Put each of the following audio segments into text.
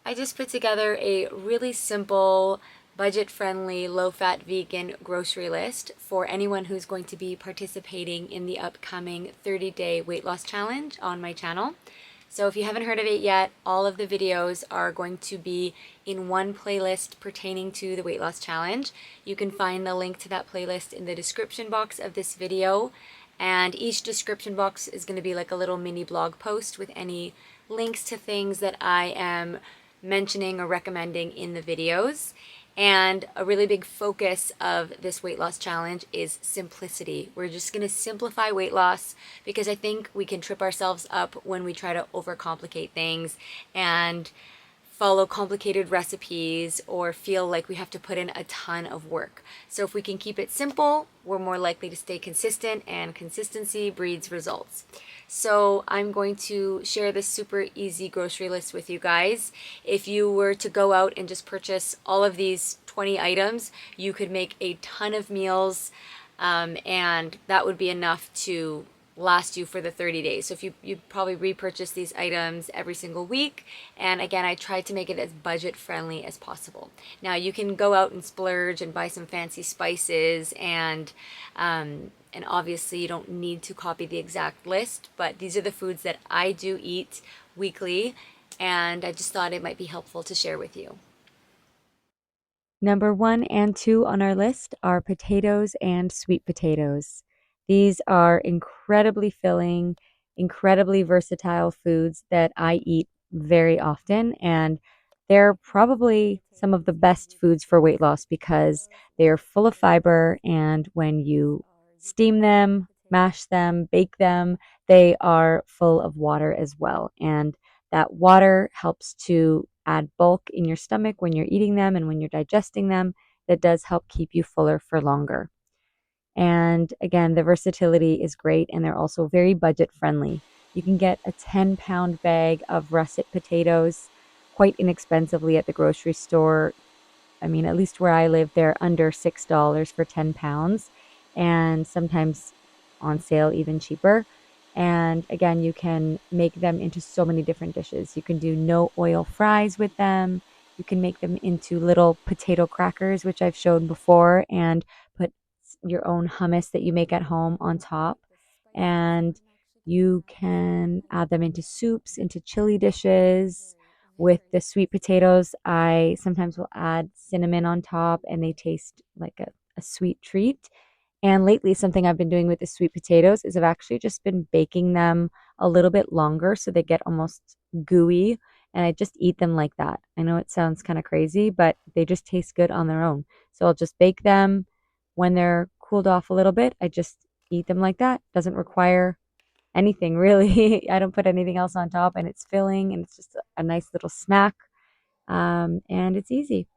I just put together a really simple, budget-friendly, low-fat vegan grocery list for anyone who's going to be participating in the upcoming 30-day weight loss challenge on my channel. So if you haven't heard of it yet, all of the videos are going to be in one playlist pertaining to the weight loss challenge. You can find the link to that playlist in the description box of this video. And each description box is going to be like a little mini blog post with any links to things that I am mentioning or recommending in the videos. And a really big focus of this weight loss challenge is simplicity. We're just going to simplify weight loss because I think we can trip ourselves up when we try to overcomplicate things and follow complicated recipes or feel like we have to put in a ton of work. So if we can keep it simple, we're more likely to stay consistent, and consistency breeds results. So I'm going to share this super easy grocery list with you guys. If you were to go out and just purchase all of these 20 items, you could make a ton of meals, and that would be enough to last you for the 30 days. So if you probably repurchase these items every single week. And again, I tried to make it as budget friendly as possible. Now you can go out and splurge and buy some fancy spices, and obviously you don't need to copy the exact list, but these are the foods that I do eat weekly, and I just thought it might be helpful to share with you. Number 1 and 2 on our list are potatoes and sweet potatoes. These are incredibly filling, incredibly versatile foods that I eat very often, and they're probably some of the best foods for weight loss because they are full of fiber, and when you steam them, mash them, bake them, they are full of water as well. And that water helps to add bulk in your stomach when you're eating them and when you're digesting them. That does help keep you fuller for longer. And again, the versatility is great, and they're also very budget friendly. You can get a 10-pound bag of russet potatoes quite inexpensively at the grocery store. I mean, at least where I live, they're under $6 for 10 pounds, and sometimes on sale even cheaper. And again, you can make them into so many different dishes. You can do no oil fries with them. You can make them into little potato crackers, which I've shown before, and put your own hummus that you make at home on top. And you can add them into soups, into chili dishes. With the sweet potatoes, I sometimes will add cinnamon on top, and they taste like a sweet treat. And lately, something I've been doing with the sweet potatoes is I've actually just been baking them a little bit longer so they get almost gooey, and I just eat them like that. I know it sounds kind of crazy, but they just taste good on their own. So I'll just bake them. When they're cooled off a little bit, I just eat them like that. Doesn't require anything really. I don't put anything else on top, and it's filling, and it's just a nice little snack. And it's easy.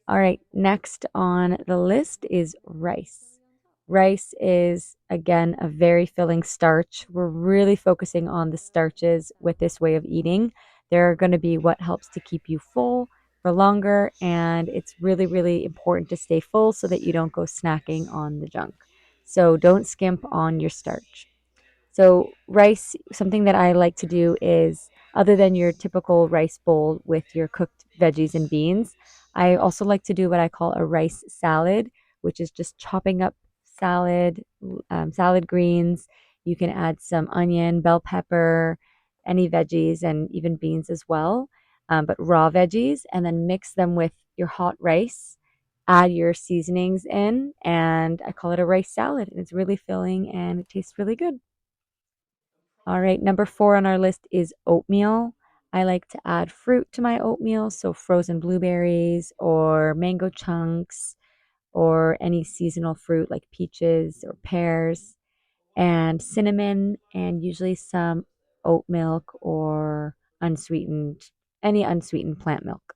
All right, next on the list is rice. Rice is, again, a very filling starch. We're really focusing on the starches with this way of eating. They're going to be what helps to keep you full for longer, and it's really, really important to stay full so that you don't go snacking on the junk. So don't skimp on your starch. So, rice, something that I like to do is, other than your typical rice bowl with your cooked veggies and beans, I also like to do what I call a rice salad, which is just chopping up salad greens. You can add some onion, bell pepper, any veggies, and even beans as well, but raw veggies, and then mix them with your hot rice. Add your seasonings in, and I call it a rice salad. And it's really filling and it tastes really good. All right, number 4 on our list is oatmeal. I like to add fruit to my oatmeal, so frozen blueberries or mango chunks or any seasonal fruit like peaches or pears, and cinnamon, and usually some oat milk or unsweetened, any unsweetened plant milk.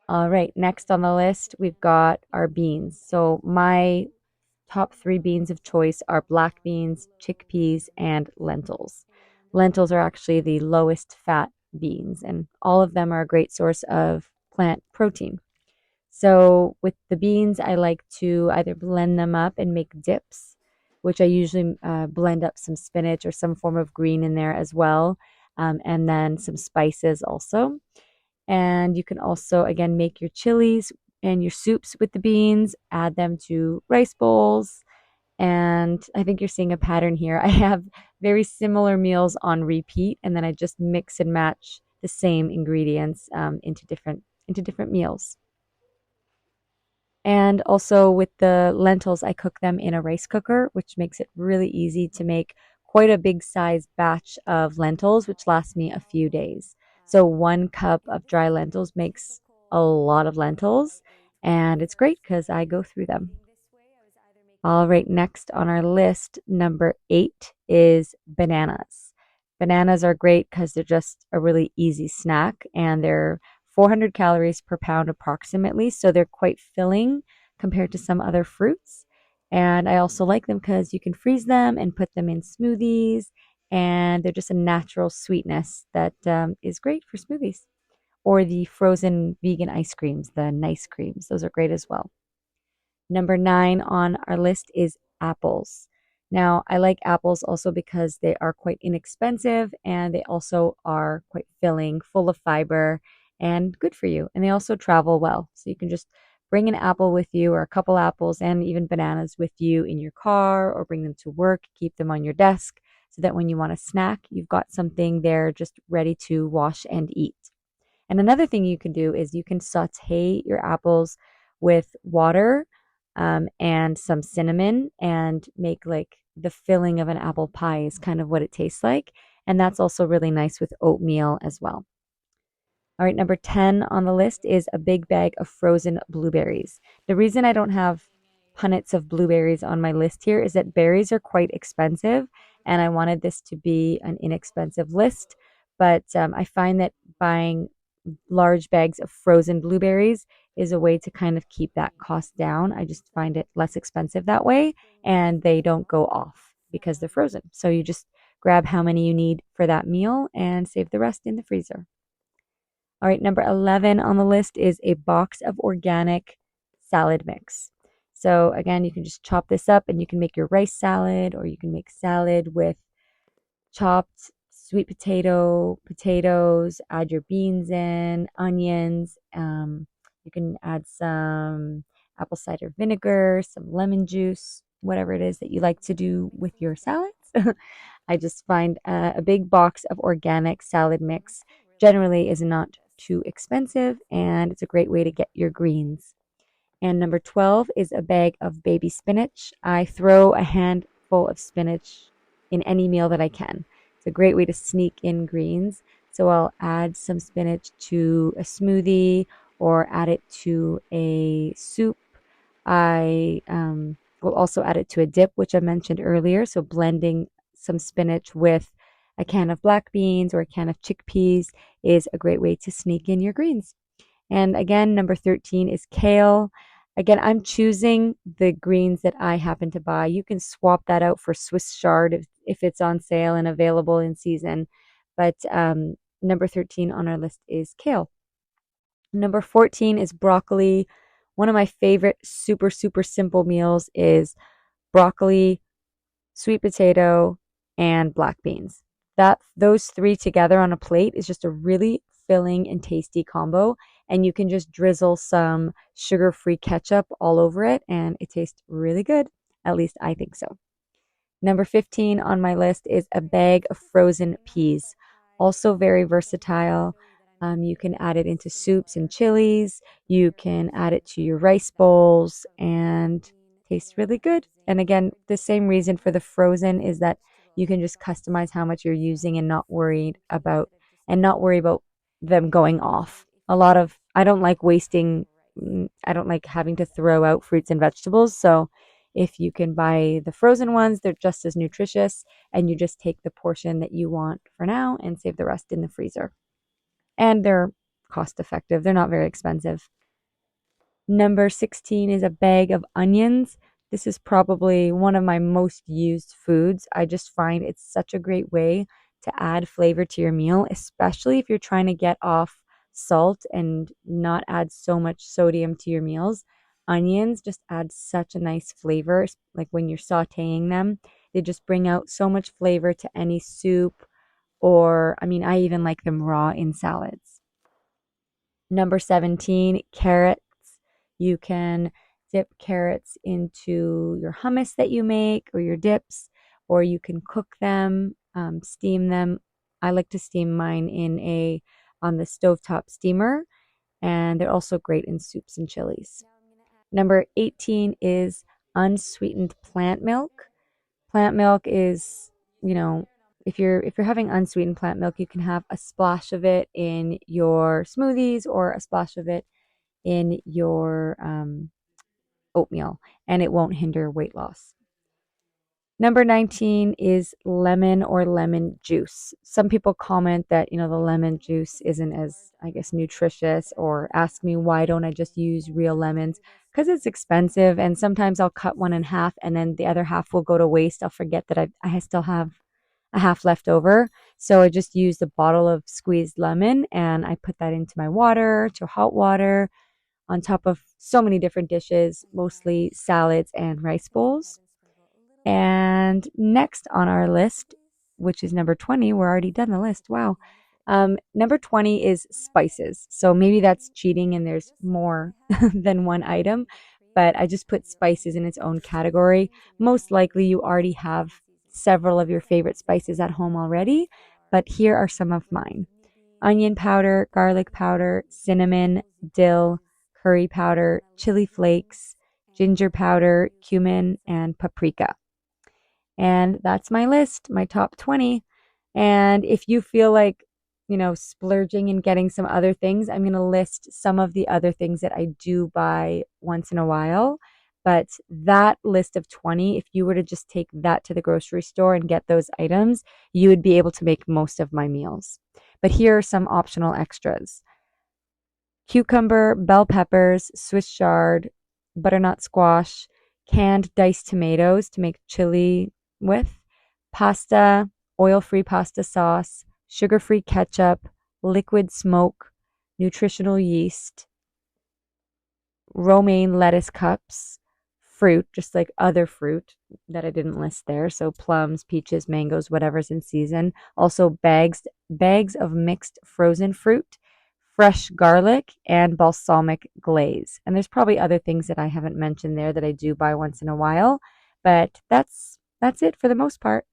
All right, next on the list, we've got our beans. So my top 3 beans of choice are black beans, chickpeas, and lentils. Lentils are actually the lowest fat beans, and all of them are a great source of plant protein. So with the beans, I like to either blend them up and make dips, which I usually blend up some spinach or some form of green in there as well, and then some spices also. And you can also, again, make your chilies and your soups with the beans, add them to rice bowls. And I think you're seeing a pattern here. I have very similar meals on repeat, and then I just mix and match the same ingredients into different meals. And also with the lentils, I cook them in a rice cooker, which makes it really easy to make quite a big size batch of lentils, which lasts me a few days. So 1 cup of dry lentils makes a lot of lentils, and it's great because I go through them. All right, next on our list, number 8 is bananas. Bananas are great because they're just a really easy snack and they're 400 calories per pound approximately. So they're quite filling compared to some other fruits. And I also like them because you can freeze them and put them in smoothies, and they're just a natural sweetness that is great for smoothies. Or the frozen vegan ice creams, the nice creams, those are great as well. Number 9 on our list is apples. Now, I like apples also because they are quite inexpensive and they also are quite filling, full of fiber, and good for you. And they also travel well. So you can just bring an apple with you, or a couple apples and even bananas with you in your car, or bring them to work, keep them on your desk so that when you want a snack, you've got something there just ready to wash and eat. And another thing you can do is you can saute your apples with water, and some cinnamon, and make like the filling of an apple pie is kind of what it tastes like. And that's also really nice with oatmeal as well. All right, number 10 on the list is a big bag of frozen blueberries. The reason I don't have punnets of blueberries on my list here is that berries are quite expensive, and I wanted this to be an inexpensive list. But I find that buying large bags of frozen blueberries is a way to kind of keep that cost down. I just find it less expensive that way, and they don't go off because they're frozen. So you just grab how many you need for that meal and save the rest in the freezer. All right, number 11 on the list is a box of organic salad mix. So, again, you can just chop this up and you can make your rice salad, or you can make salad with chopped sweet potato, potatoes, add your beans in, onions. You can add some apple cider vinegar, some lemon juice, whatever it is that you like to do with your salads. I just find a big box of organic salad mix generally is not too expensive, and it's a great way to get your greens. And number 12 is a bag of baby spinach. I throw a handful of spinach in any meal that I can. It's a great way to sneak in greens. So I'll add some spinach to a smoothie or add it to a soup. I will also add it to a dip, which I mentioned earlier. So blending some spinach with a can of black beans or a can of chickpeas is a great way to sneak in your greens. And again, number 13 is kale. Again, I'm choosing the greens that I happen to buy. You can swap that out for Swiss chard if it's on sale and available in season. But number 13 on our list is kale. Number 14 is broccoli. One of my favorite super, super simple meals is broccoli, sweet potato, and black beans. Those three together on a plate is just a really filling and tasty combo. And you can just drizzle some sugar-free ketchup all over it, and it tastes really good. At least I think so. Number 15 on my list is a bag of frozen peas. Also very versatile. You can add it into soups and chilies. You can add it to your rice bowls and tastes really good. And again, the same reason for the frozen is that you can just customize how much you're using and not worry about them going off. I don't like wasting, I don't like having to throw out fruits and vegetables. So if you can buy the frozen ones, they're just as nutritious, and you just take the portion that you want for now and save the rest in the freezer. And they're cost effective, they're not very expensive. Number 16 is a bag of onions. This is probably one of my most used foods. I just find it's such a great way to add flavor to your meal, especially if you're trying to get off salt and not add so much sodium to your meals. Onions just add such a nice flavor, like when you're sauteing them. They just bring out so much flavor to any soup, or I mean, I even like them raw in salads. Number 17, carrots. You can dip carrots into your hummus that you make or your dips, or you can cook them, steam them. I like to steam mine on the stovetop steamer, and they're also great in soups and chilies. Number 18 is unsweetened plant milk. Plant milk is, you know, if you're having unsweetened plant milk, you can have a splash of it in your smoothies or a splash of it in your oatmeal, and it won't hinder weight loss. Number 19 is lemon or lemon juice. Some people comment that, the lemon juice isn't as, I guess, nutritious, or ask me why don't I just use real lemons? Because it's expensive, and sometimes I'll cut one in half and then the other half will go to waste. I'll forget that I still have a half left over. So I just used a bottle of squeezed lemon and I put that into my water, to hot water, on top of so many different dishes, mostly salads and rice bowls. And next on our list, which is number 20, we're already done the list. Wow. Number 20 is spices. So maybe that's cheating and there's more than one item, but I just put spices in its own category. Most likely you already have several of your favorite spices at home already, but here are some of mine: onion powder, garlic powder, cinnamon, dill, curry powder, chili flakes, ginger powder, cumin, and paprika. And that's my list, my top 20. And if you feel like, splurging and getting some other things, I'm going to list some of the other things that I do buy once in a while. But that list of 20, if you were to just take that to the grocery store and get those items, you would be able to make most of my meals. But here are some optional extras: cucumber, bell peppers, Swiss chard, butternut squash, canned diced tomatoes to make chili with, pasta, oil-free pasta sauce, sugar-free ketchup, liquid smoke, nutritional yeast, romaine lettuce cups, fruit, just like other fruit that I didn't list there. So plums, peaches, mangoes, whatever's in season. Also bags of mixed frozen fruit, fresh garlic, and balsamic glaze. And there's probably other things that I haven't mentioned there that I do buy once in a while, but that's it for the most part.